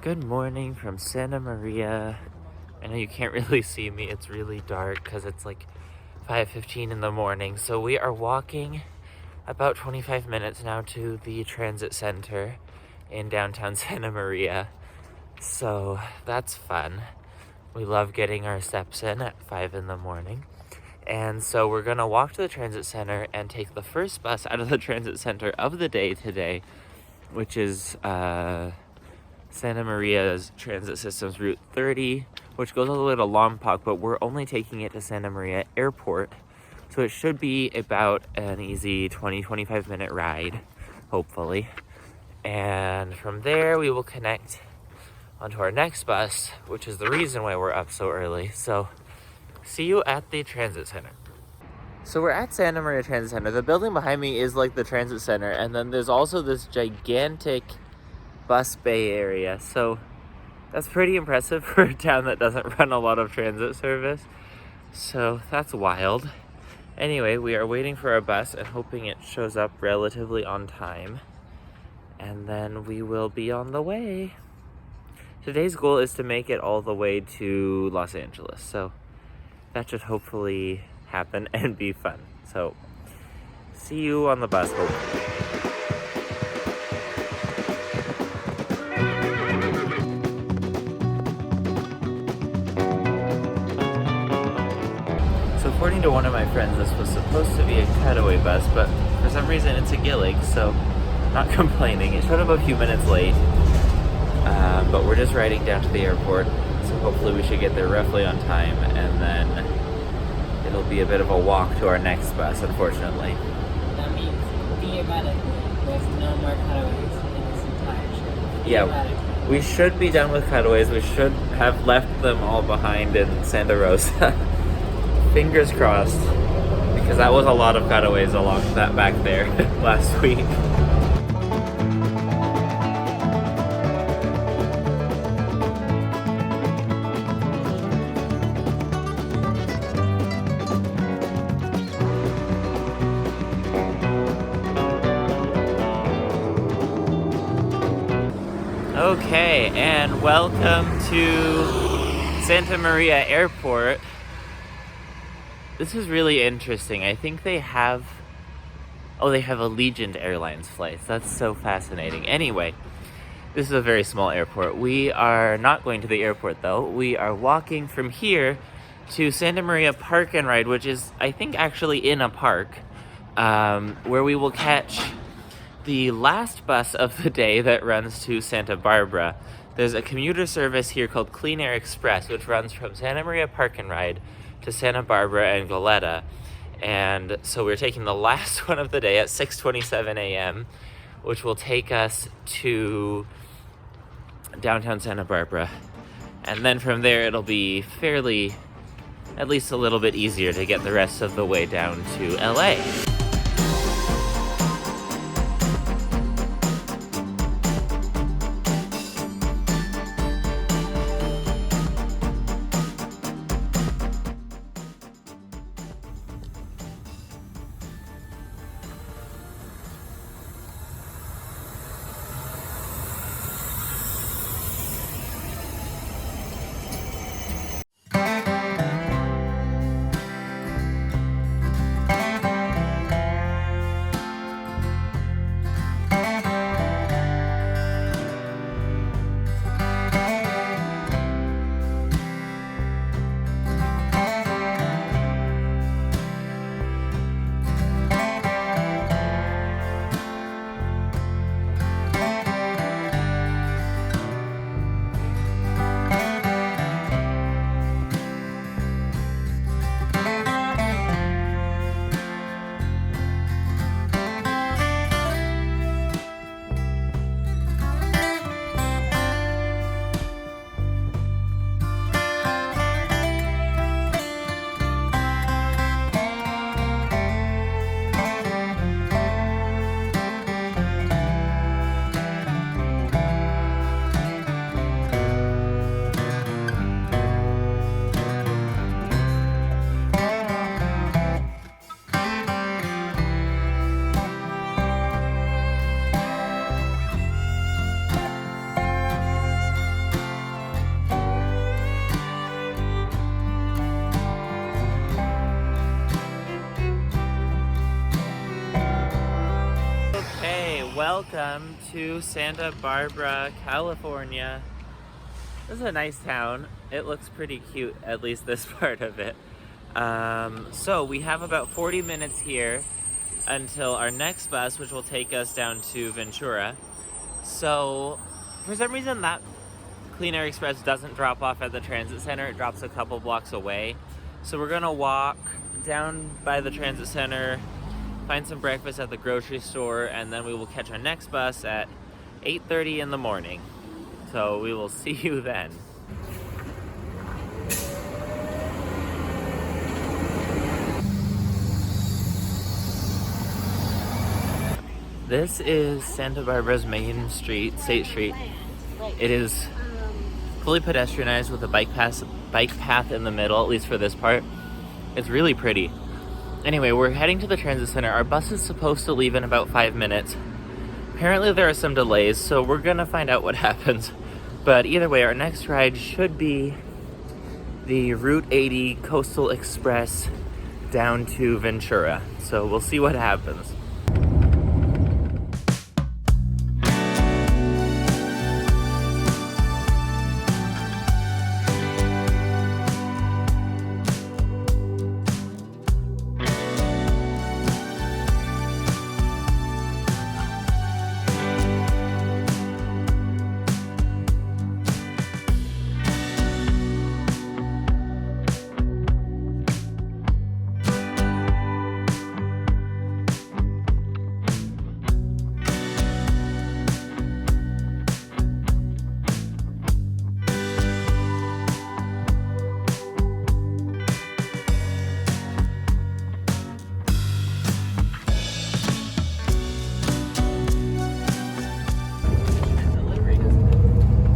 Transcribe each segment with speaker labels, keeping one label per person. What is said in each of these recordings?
Speaker 1: Good morning from Santa Maria. I know you can't really see me, it's really dark because it's like 5:15 in the morning. So we are walking about 25 minutes now to the transit center in downtown Santa Maria. So that's fun. We love getting our steps in at 5 in the morning. And so we're gonna walk to the transit center and take the first bus out of the transit center of the day today, which is Santa Maria's transit system's Route 30, which goes all the way to Lompoc, but we're only taking it to Santa Maria Airport. So it should be about an easy 20-25 minute ride, hopefully. And from there, we will connect onto our next bus, which is the reason why we're up so early. So see you at the transit center. So we're at Santa Maria Transit Center. The building behind me is like the transit center, and then there's also this gigantic bus bay area. So that's pretty impressive for a town that doesn't run a lot of transit service. So that's wild. Anyway, we are waiting for our bus and hoping it shows up relatively on time. And then we will be on the way. Today's goal is to make it all the way to Los Angeles. So that should hopefully happen and be fun. So see you on the bus, hopefully. So according to one of my friends, this was supposed to be a cutaway bus, but for some reason it's a Gillig, so not complaining. It showed up a few minutes late, but we're just riding down to the airport, so hopefully we should get there roughly on time, and then it'll be a bit of a walk to our next bus, unfortunately.
Speaker 2: That means theoretically there's no more cutaways in this entire trip.
Speaker 1: Yeah, we should be done with cutaways. We should have left them all behind in Santa Rosa. Fingers crossed, because that was a lot of cutaways along that back there last week. Okay, and welcome to Santa Maria Airport. This is really interesting. I think they have Allegiant Airlines flights. That's so fascinating. Anyway, this is a very small airport. We are not going to the airport though. We are walking from here to Santa Maria Park and Ride, which is, I think, actually in a park, where we will catch the last bus of the day that runs to Santa Barbara. There's a commuter service here called Clean Air Express, which runs from Santa Maria Park and Ride to Santa Barbara and Goleta. And so we're taking the last one of the day at 6:27 a.m., which will take us to downtown Santa Barbara. And then from there, it'll be fairly, at least a little bit easier to get the rest of the way down to LA. welcome to Santa Barbara, California. This is a nice town. It looks pretty cute, at least this part of it. So we have about 40 minutes here until our next bus, which will take us down to Ventura. So for some reason that Clean Air Express doesn't drop off at the transit center. It drops a couple blocks away. So we're gonna walk down by the transit center, find some breakfast at the grocery store, and then we will catch our next bus at 8:30 in the morning. So we will see you then. This is Santa Barbara's main street, State Street. It is fully pedestrianized with a bike path in the middle, at least for this part. It's really pretty. Anyway, we're heading to the transit center. Our bus is supposed to leave in about 5 minutes. Apparently there are some delays, so we're gonna find out what happens. But either way, our next ride should be the Route 80 Coastal Express down to Ventura. So we'll see what happens.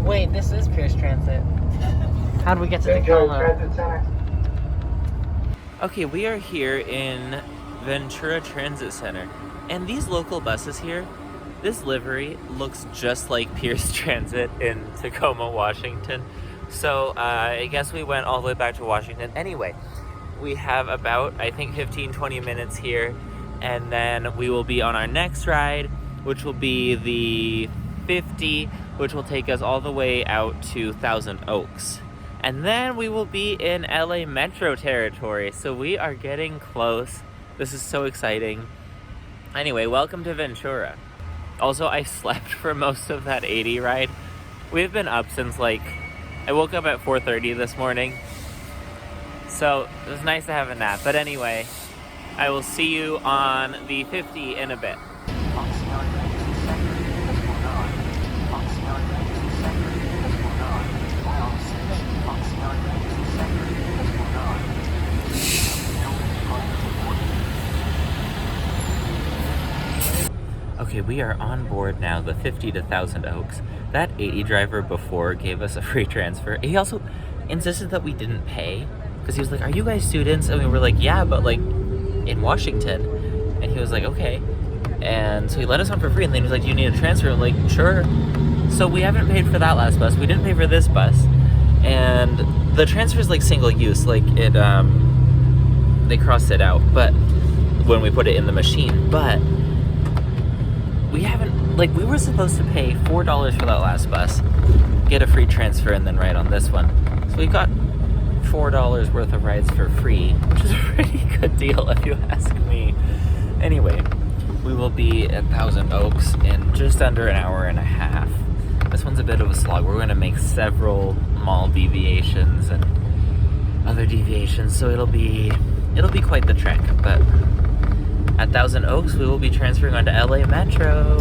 Speaker 2: Wait, this is Pierce Transit. How do we get to Tacoma?
Speaker 1: Okay, we are here in Ventura Transit Center. And these local buses here, this livery looks just like Pierce Transit in Tacoma, Washington. So I guess we went all the way back to Washington. Anyway, we have about, I think, 15-20 minutes here. And then we will be on our next ride, which will be the 50, which will take us all the way out to Thousand Oaks. And then we will be in LA Metro territory. So we are getting close. This is so exciting. Anyway, welcome to Ventura. Also, I slept for most of that 80 ride. We've been up since I woke up at 4:30 this morning. So it was nice to have a nap. But anyway, I will see you on the 50 in a bit. Okay, we are on board now, the 50 to Thousand Oaks. That 80 driver before gave us a free transfer. He also insisted that we didn't pay, because he was like, are you guys students? And we were like, yeah, but in Washington. And he was like, okay. And so he let us on for free, and then he was like, do you need a transfer? I'm like, sure. So we haven't paid for that last bus. We didn't pay for this bus. And the transfer is single use, they crossed it out, but when we put it in the machine, but we haven't, we were supposed to pay $4 for that last bus, get a free transfer, and then ride on this one. So we got $4 worth of rides for free, which is a pretty good deal if you ask me. Anyway, we will be at Thousand Oaks in just under an hour and a half. This one's a bit of a slog. We're gonna make several mall deviations and other deviations, so it'll be quite the trek, but at Thousand Oaks, we will be transferring onto LA Metro.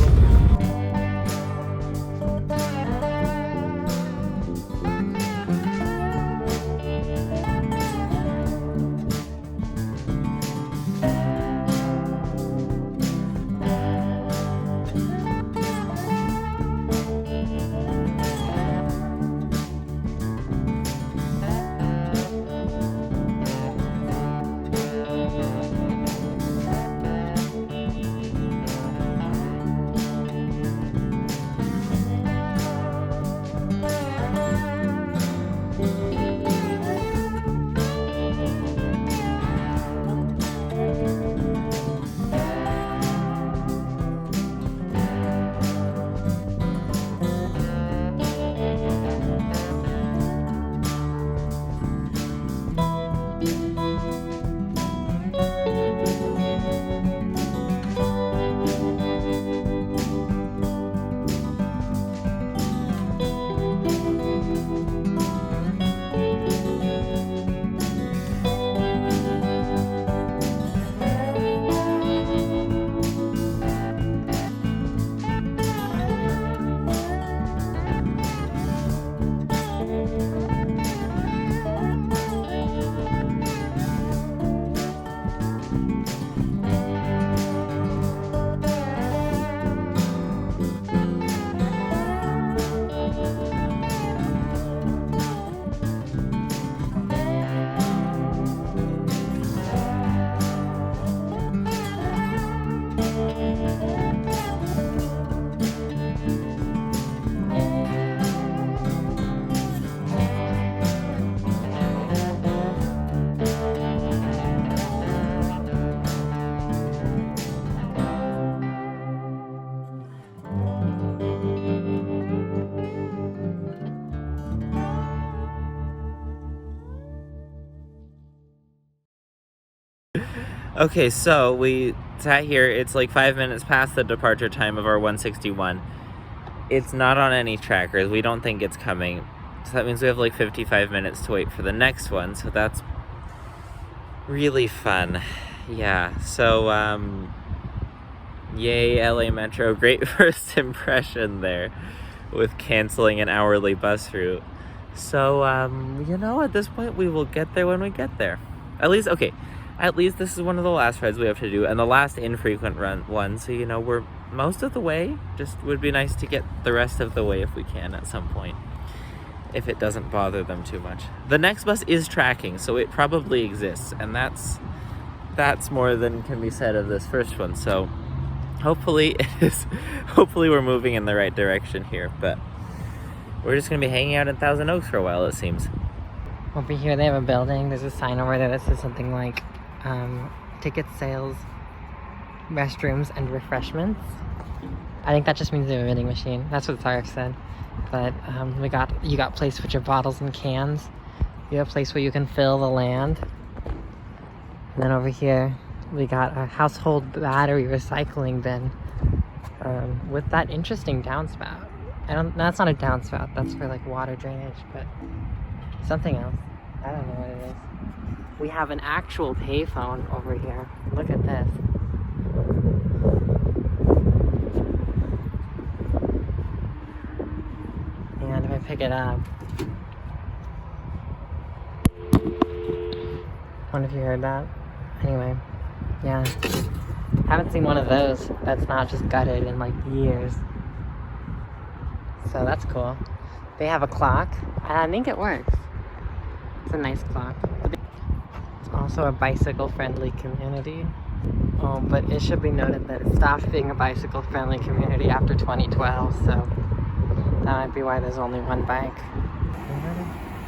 Speaker 1: Okay, so we sat here. It's like 5 minutes past the departure time of our 161. It's not on any trackers. We don't think it's coming. So that means we have like 55 minutes to wait for the next one. So that's really fun. Yeah, so yay LA Metro. Great first impression there with canceling an hourly bus route. So, you know, at this point we will get there when we get there. At least this is one of the last rides we have to do and the last infrequent one. So, you know, we're most of the way. Just would be nice to get the rest of the way if we can at some point, if it doesn't bother them too much. The next bus is tracking, so it probably exists, and that's more than can be said of this first one. So hopefully we're moving in the right direction here, but we're just gonna be hanging out in Thousand Oaks for a while, it seems.
Speaker 2: Over here they have a building. There's a sign over there that says something like ticket sales, restrooms, and refreshments. I think that just means they have a vending machine. That's what Zaref said. But you got place to put your bottles and cans. You have a place where you can fill the land. And then over here we got a household battery recycling bin with that interesting downspout. That's not a downspout. That's for like water drainage, but something else. I don't know what it is. We have an actual payphone over here. Look at this. And if I pick it up, wonder if you heard that. Anyway, yeah. Haven't seen one of those that's not just gutted in like years. So that's cool. They have a clock, and I think it works. It's a nice clock. It's also a bicycle-friendly community. Oh, but it should be noted that it stopped being a bicycle-friendly community after 2012, so that might be why there's only one bike.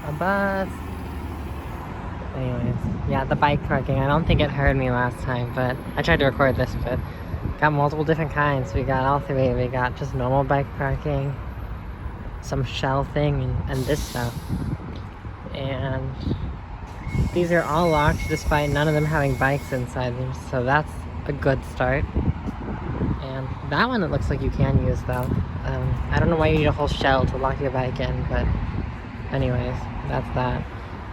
Speaker 2: A bus. Anyways, yeah, the bike parking. I don't think it heard me last time, but I tried to record this, but got multiple different kinds. We got all three. We got just normal bike parking, some shell thing, and this stuff. And these are all locked despite none of them having bikes inside them, so that's a good start. And that one it looks like you can use though. I don't know why you need a whole shell to lock your bike in, but anyways, that's that.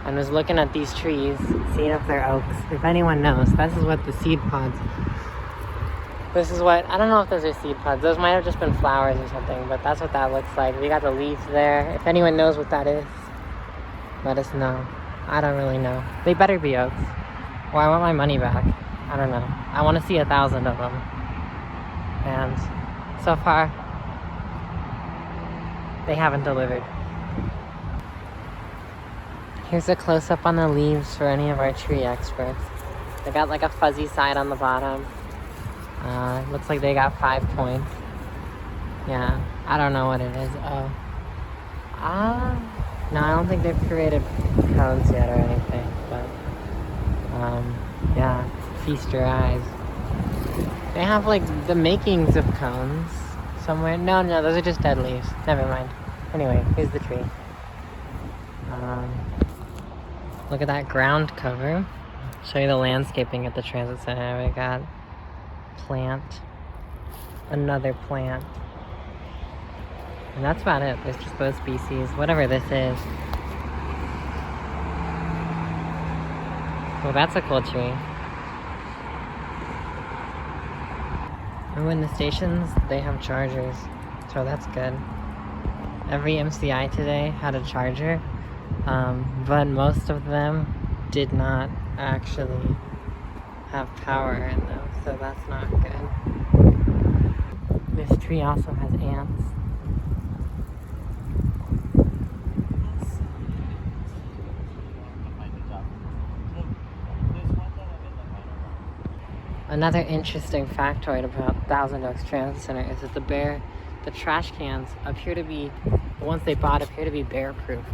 Speaker 2: I was looking at these trees, seeing if they're oaks. If anyone knows, this is what the seed pods. This is what, I don't know if those are seed pods. Those might have just been flowers or something, but that's what that looks like. We got the leaves there. If anyone knows what that is, let us know. I don't really know. They better be oaks, or I want my money back. I don't know. I want to see 1,000 of them. And so far, they haven't delivered. Here's a close-up on the leaves for any of our tree experts. They got like a fuzzy side on the bottom. Looks like they got 5 points. Yeah, I don't know what it is. No, I don't think they've created cones yet or anything, but yeah, feast your eyes. They have like the makings of cones somewhere. No, those are just dead leaves. Never mind. Anyway, here's the tree. Look at that ground cover. Show you the landscaping at the transit center. We got plant, another plant, and that's about it. There's just those species, whatever this is. Well, that's a cool tree. Oh, in the stations, they have chargers, so that's good. Every MCI today had a charger, but most of them did not actually have power in them, so that's not good. This tree also has ants. Another interesting factoid about Thousand Oaks Transit Center is that the trash cans appear to be, the ones they bought appear to be bear proof.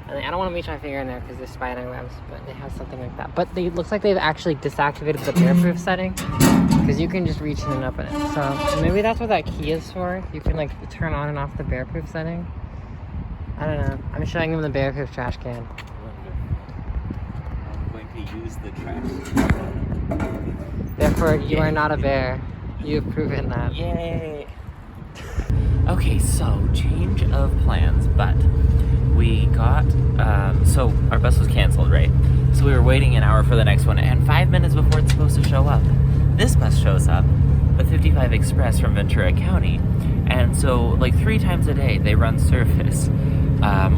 Speaker 2: And I don't want to reach my finger in there because they're spider webs, but they have something like that. But it looks like they've actually deactivated the bear proof setting, because you can just reach in and open it. So maybe that's what that key is for. You can like turn on and off the bear proof setting. I don't know. I'm showing them the bear proof trash can.
Speaker 1: I'm going to use the trash.
Speaker 2: Therefore, you are not a bear. You've proven that.
Speaker 1: Yay! Okay, so change of plans, but we got, so our bus was canceled, right? So we were waiting an hour for the next one, and 5 minutes before it's supposed to show up, this bus shows up, the 55 Express from Ventura County. And so, like 3 times a day, they run service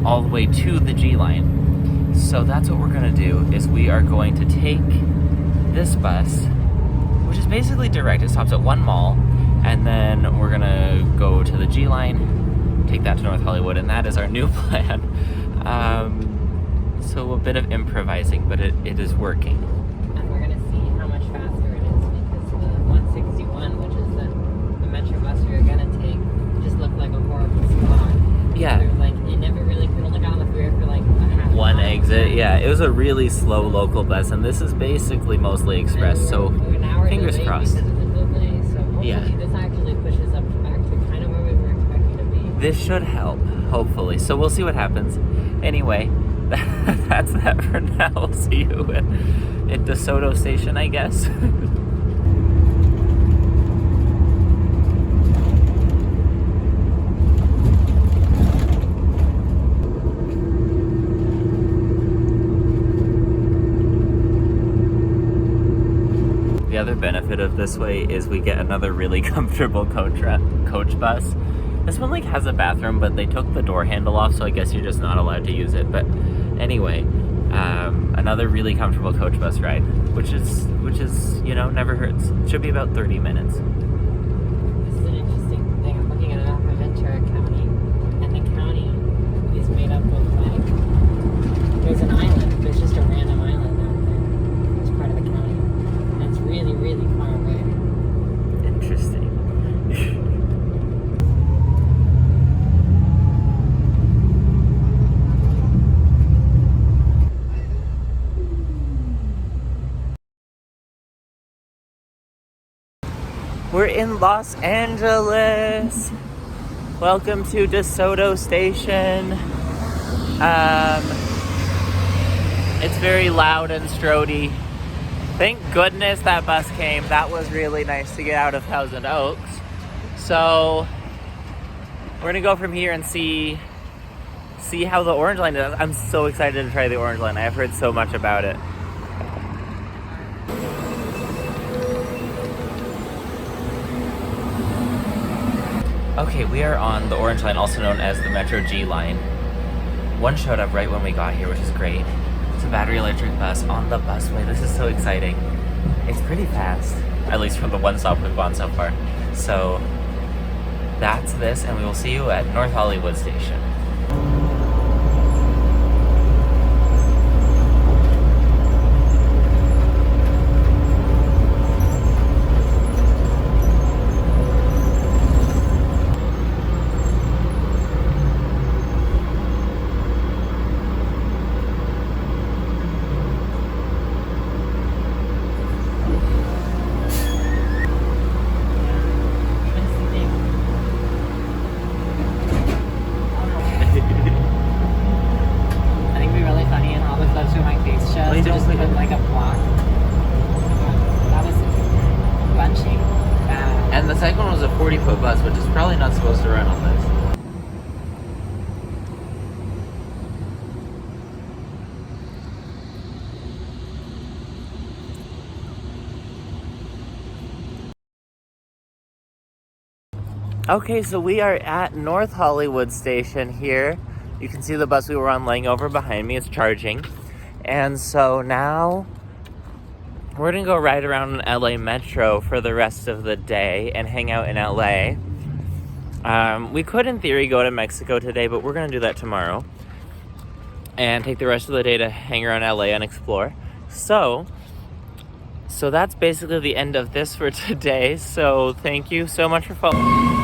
Speaker 1: all the way to the G line. So that's what we're gonna do, is we are going to take this bus, which is basically direct. It stops at one mall, and then we're gonna go to the G line, take that to North Hollywood, and that is our new plan. So a bit of improvising, but it is working.
Speaker 2: And we're gonna see how much faster it is, because the 161, which is the metro bus we were gonna take, just looked like a horrible spot.
Speaker 1: Yeah.
Speaker 2: Like, it never really could only got on the freeway for like a half
Speaker 1: One
Speaker 2: mile.
Speaker 1: exit, yeah. It was a really slow local bus, and this is basically mostly express, so fingers crossed.
Speaker 2: Because of the delay, so hopefully
Speaker 1: Yeah.
Speaker 2: this actually pushes up back to kind of where we were expecting to be.
Speaker 1: This should help, hopefully. So we'll see what happens. Anyway, that's that for now. We'll see you at DeSoto Station, I guess. The other benefit of this way is we get another really comfortable coach bus. This one like has a bathroom, but they took the door handle off, so I guess you're just not allowed to use it. But anyway, another really comfortable coach bus ride, which is never hurts. Should be about 30 minutes.
Speaker 2: This is an interesting thing. I'm looking at a map of Ventura County, and the county is made up of like, there's an island. There's just a random island out there. It's part of the county. And it's really, really far away.
Speaker 1: Interesting. We're in Los Angeles. Welcome to DeSoto Station. It's very loud and strody. Thank goodness that bus came. That was really nice to get out of Thousand Oaks. So we're gonna go from here and see how the Orange Line is. I'm so excited to try the Orange Line. I've heard so much about it. Okay, we are on the Orange Line, also known as the Metro G Line. One showed up right when we got here, which is great. It's a battery electric bus on the busway. This is so exciting. It's pretty fast, at least from the one stop we've gone so far. So that's this, and we will see you at North Hollywood Station. And the second one was a 40-foot bus, which is probably not supposed to run on this. Okay, so we are at North Hollywood Station here. You can see the bus we were on laying over behind me. It's charging. And so now we're gonna go ride around LA Metro for the rest of the day and hang out in LA. We could, in theory, go to Mexico today, but we're gonna do that tomorrow. And take the rest of the day to hang around LA and explore. So that's basically the end of this for today. So thank you so much for following.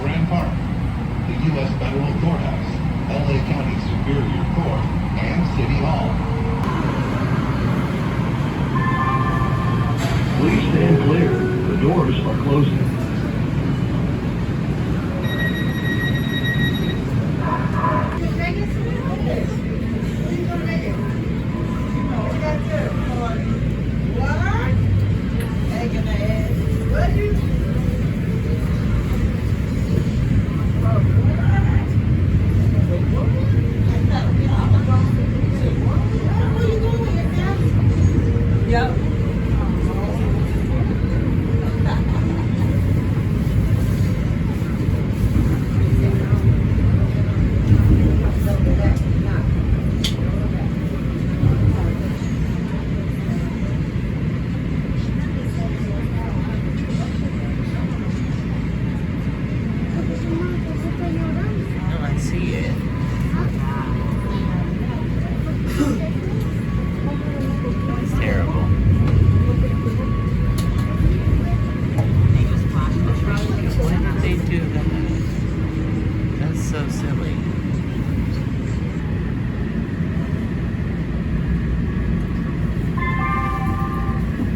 Speaker 3: Grand Park, the U.S. Federal Courthouse, LA County Superior Court, and City Hall. Please stand clear. The doors are closing.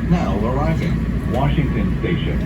Speaker 3: Now arriving, Washington Station.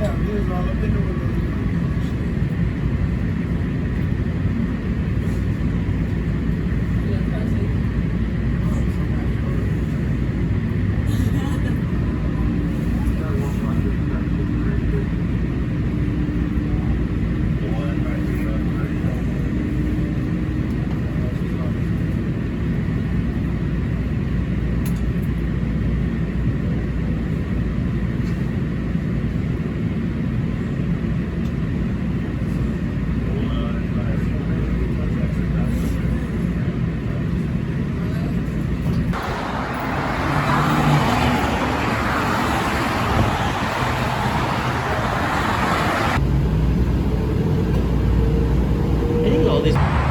Speaker 1: I think all these